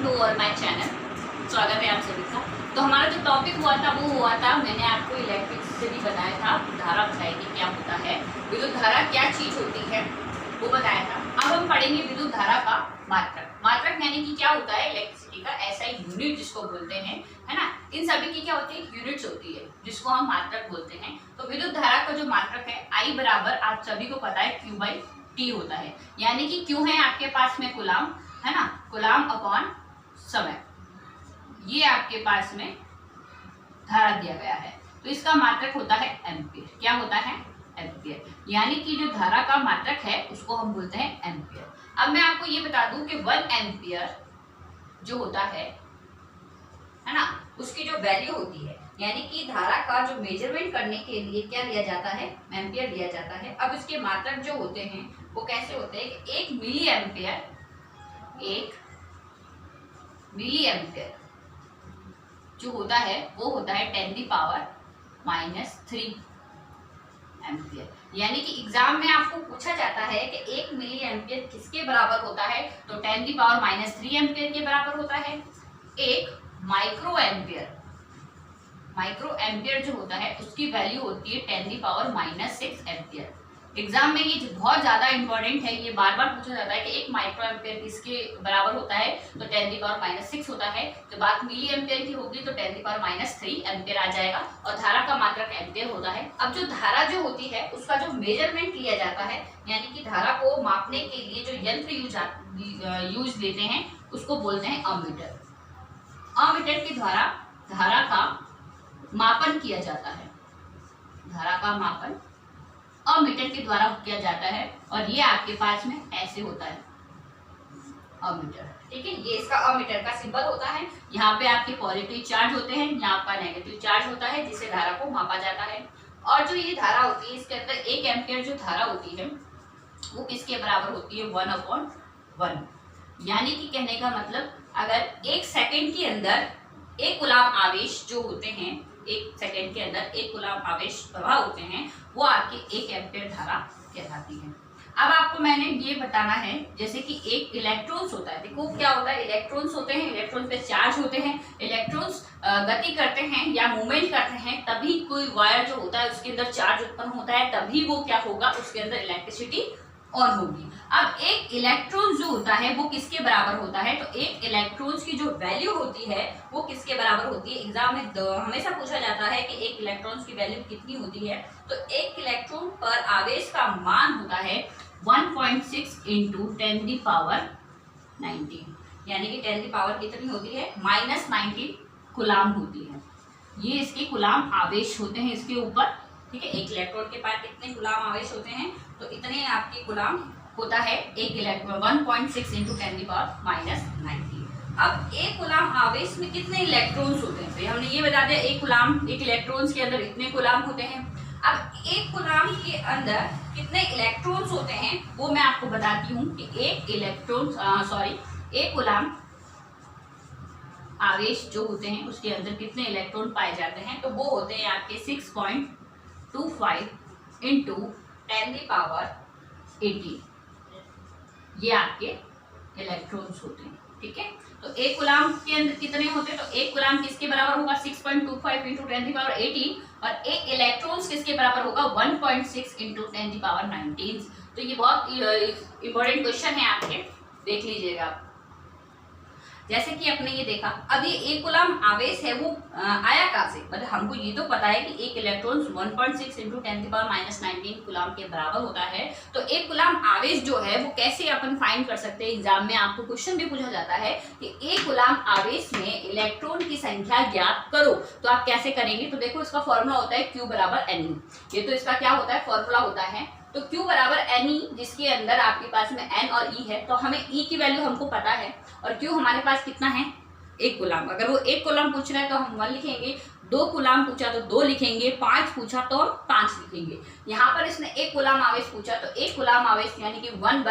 To all my channel. स्वागत है आप सभी का। तो हमारा जो टॉपिक हुआ था वो हुआ था, मैंने आपको इलेक्ट्रिसिटी बताया था, धारा बताई थी क्या होता है, विद्युत धारा क्या चीज होती है वो बताया था। अब हम पढ़ेंगे विद्युत धारा का मात्रक। मात्रक यानी कि क्या होता है इलेक्ट्रिसिटी का ऐसा यूनिट जिसको बोलते हैं, है ना। इन सभी की क्या होती है, यूनिट्स होती है जिसको हम मात्रक बोलते हैं। तो विद्युत धारा का जो मात्रक है I बराबर आप सभी को पता है Q बाई T होता है, यानी कि Q है आपके पास में कूलाम, है ना, कूलाम अपॉन समय, ये आपके पास में धारा दिया गया है। तो इसका मात्रक होता है एम्पियर। क्या होता है, एम्पियर, यानी कि जो धारा का मात्रक है उसको हम बोलते हैं एम्पियर। अब मैं आपको ये बता दूं कि 1 एम्पियर जो होता है ना, उसकी जो वैल्यू होती है, यानी कि धारा का जो मेजरमेंट करने के लिए क्या लिया जाता है, एम्पियर लिया जाता है। अब इसके मात्रक जो होते हैं वो कैसे होते हैं कि 1 मिली एम्पियर जो होता है वो होता है 10⁻³ एम्पियर। यानी कि एग्जाम में आपको पूछा जाता है कि 1 मिली एम्पियर किसके बराबर होता है, तो 10⁻³ एम्पियर के बराबर होता है। एक माइक्रो एम्पियर जो होता है उसकी वैल्यू होती है 10⁻⁻6 एम्पियर। एग्जाम में ये बहुत ज्यादा इंपॉर्टेंट है, ये बार बार पूछा जाता है कि 1 माइक्रो एम्पियर किसके बराबर होता है, तो 10⁻6 होता है। जब बात मिली एम्पियर की होगी तो 10⁻³ एम्पियर आ जाएगा और धारा का मात्रक एम्पियर होता है। अब जो धारा जो होती है उसका जो मेजरमेंट लिया जाता है, यानी कि धारा को मापने के लिए जो यंत्र यूज लेते हैं उसको बोलते हैं अमीटर। अमीटर के द्वारा धारा का मापन किया जाता है, धारा का मापन अमीटर के द्वारा किया जाता है और ये आपके पास में ऐसे होता है अमीटर, ठीक है। ये इसका अमीटर का सिंबल होता है। यहाँ पे आपके पॉजिटिव चार्ज होते हैं, यहाँ आपका नेगेटिव चार्ज होता है जिससे धारा को मापा जाता है। और जो ये धारा होती है इसके अंदर 1 एम्पियर जो धारा होती है वो किसके बराबर होती है, 1/1। यानी कि कहने का मतलब अगर 1 सेकेंड के अंदर 1 कूलाम आवेश जो होते हैं, 1 सेकेंड के अंदर 1 कूलाम आवेश प्रवाह होते हैं, वो आपकी 1 एम्पियर धारा कहलाती है। अब आपको मैंने ये बताना है, जैसे कि एक इलेक्ट्रॉन्स होता है, देखो क्या होता है, इलेक्ट्रॉन्स होते हैं, इलेक्ट्रॉन पे चार्ज होते हैं, इलेक्ट्रॉन्स गति करते हैं या मूवमेंट करते हैं, तभी कोई वायर जो होता है उसके अंदर चार्ज उत्पन्न होता है, तभी वो क्या होगा, उसके अंदर इलेक्ट्रिसिटी ऑन होगी। अब एक इलेक्ट्रॉन जो होता है वो किसके बराबर होता है, तो एक इलेक्ट्रॉन्स की जो वैल्यू होती है वो किसके बराबर होती है। एग्जाम में हमेशा पूछा जाता है कि एक इलेक्ट्रॉन्स की वैल्यू कितनी होती है, तो एक इलेक्ट्रॉन पर आवेश का मान होता है 1.6 × 10⁻⁹, यानी कि 10 की पावर कितनी होती है, -19 कूलाम होती है। ये इसके कूलाम आवेश होते हैं इसके ऊपर, ठीक है। एक इलेक्ट्रॉन के पास कितने कूलाम आवेश होते हैं, तो इतने आपके कूलाम होता है एक इलेक्ट्रॉन 1.6 × 10⁻⁹। अब एक कूलाम आवेश में कितने इलेक्ट्रॉन्स होते हैं, तो हमने ये बता दिया एक इलेक्ट्रॉन्स के अंदर इतने कूलाम होते हैं। अब एक कूलाम के अंदर कितने इलेक्ट्रॉन्स होते हैं वो मैं आपको बताती हूँ कि एक कूलाम आवेश जो होते हैं उसके अंदर कितने इलेक्ट्रॉन पाए जाते हैं, तो वो होते हैं आपके 6.25 × 10⁻18। ये आपके इलेक्ट्रॉन्स होते हैं, ठीक है। तो एक कूलाम के अंदर कितने होते हैं, तो एक कूलाम किसके बराबर होगा, 6.25 × 10⁻18, और एक इलेक्ट्रॉन्स किसके बराबर होगा, 1.6 × 10⁻19। तो ये बहुत इंपॉर्टेंट क्वेश्चन है आपके, देख लीजिएगा आप। जैसे कि आपने ये देखा, अब ये एक कूलाम आवेश है वो आया कहाँ से, मतलब हमको ये तो पता है कि एक इलेक्ट्रॉन 1.6 × 10⁻19 कूलाम के बराबर होता है। तो एक कूलाम आवेश जो है वो कैसे अपन फाइंड कर सकते हैं, एग्जाम में आपको क्वेश्चन भी पूछा जाता है कि एक कूलाम आवेश में इलेक्ट्रॉन की संख्या ज्ञात करो, तो आप कैसे करेंगे, तो देखो इसका फॉर्मूला होता है Q = Ne। ये तो इसका क्या होता है, फॉर्मूला होता है, तो Q = Ne, जिसके अंदर आपके पास में N और E है, तो हमें E की वैल्यू हमको पता है और Q हमारे पास कितना है, 1 कूलाम। अगर वो 1 कूलाम पूछ रहा है तो हम 1 लिखेंगे, 2 कूलाम पूछा तो 2 लिखेंगे, 5 पूछा तो हम 5 लिखेंगे। यहाँ पर इसने 1 कूलाम आवेश पूछा तो 1 कूलाम आवेश यानी कि 1 =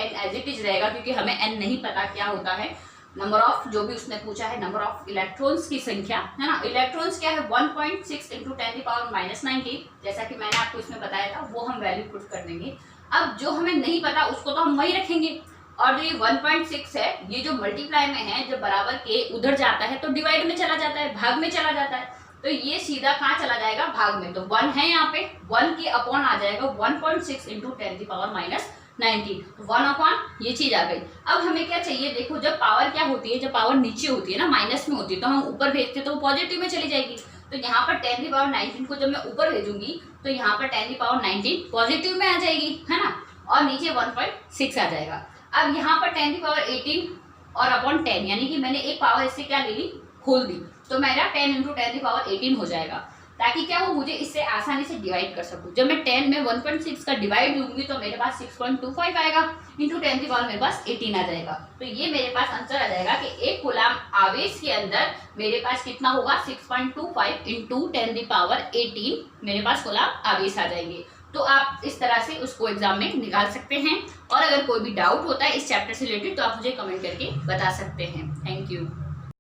N एज इट इज रहेगा, क्योंकि हमें N नहीं पता क्या होता है, नंबर ऑफ जो भी उसने पूछा है, नंबर ऑफ इलेक्ट्रॉन्स की संख्या, है ना। इलेक्ट्रॉन्स क्या है, 1.6 × 10⁻19, जैसा कि मैंने आपको इसमें बताया था, वो हम वैल्यू पुट कर देंगे। अब जो हमें नहीं पता उसको तो हम वही रखेंगे, और जो ये 1.6 है ये जो मल्टीप्लाई में है, जब बराबर के उधर जाता है तो डिवाइड में चला जाता है, भाग में चला जाता है, तो ये सीधा कहाँ चला जाएगा, भाग में। तो 1 है यहाँ पे, 1 के अपॉन आ जाएगा 1.6 इंटू 10 की पावर माइनस 19, 1 अपॉन ये चीज आ गई। अब हमें क्या चाहिए, देखो जब पावर क्या होती है, जब पावर नीचे होती है ना, माइनस में होती है, तो हम ऊपर भेजते तो पॉजिटिव में चली जाएगी। तो यहाँ पर 10 की पावर 19 को जब मैं ऊपर भेजूंगी तो यहाँ पर 10 की पावर 19 पॉजिटिव में आ जाएगी, है ना, और नीचे 1.6 आ जाएगा। अब यहाँ पर 10 की पावर 18 और अपॉन 10, यानी कि मैंने एक पावर इससे क्या ले ली, खोल दी, तो मेरा 10 इंटू 10 की पावर 18 हो जाएगा, ताकि क्या हो, मुझे इससे आसानी से डिवाइड कर सकूं। जब मैं 10 में 1.6 का डिवाइड लूंगी तो मेरे पास 6.25 आएगा, इंटू 10 की पावर मेरे पास 18 आ जाएगा। तो ये मेरे पास आंसर आ जाएगा कि 1 कूलाम आवेश के अंदर मेरे पास कितना होगा, 6.25 इंटू 10 की पावर 18 मेरे पास कूलाम आवेश आ जाएंगे। तो आप इस तरह से उसको एग्जाम में निकाल सकते हैं। और अगर कोई भी डाउट होता है इस चैप्टर से रिलेटेड तो आप मुझे कमेंट करके बता सकते हैं। Thank you.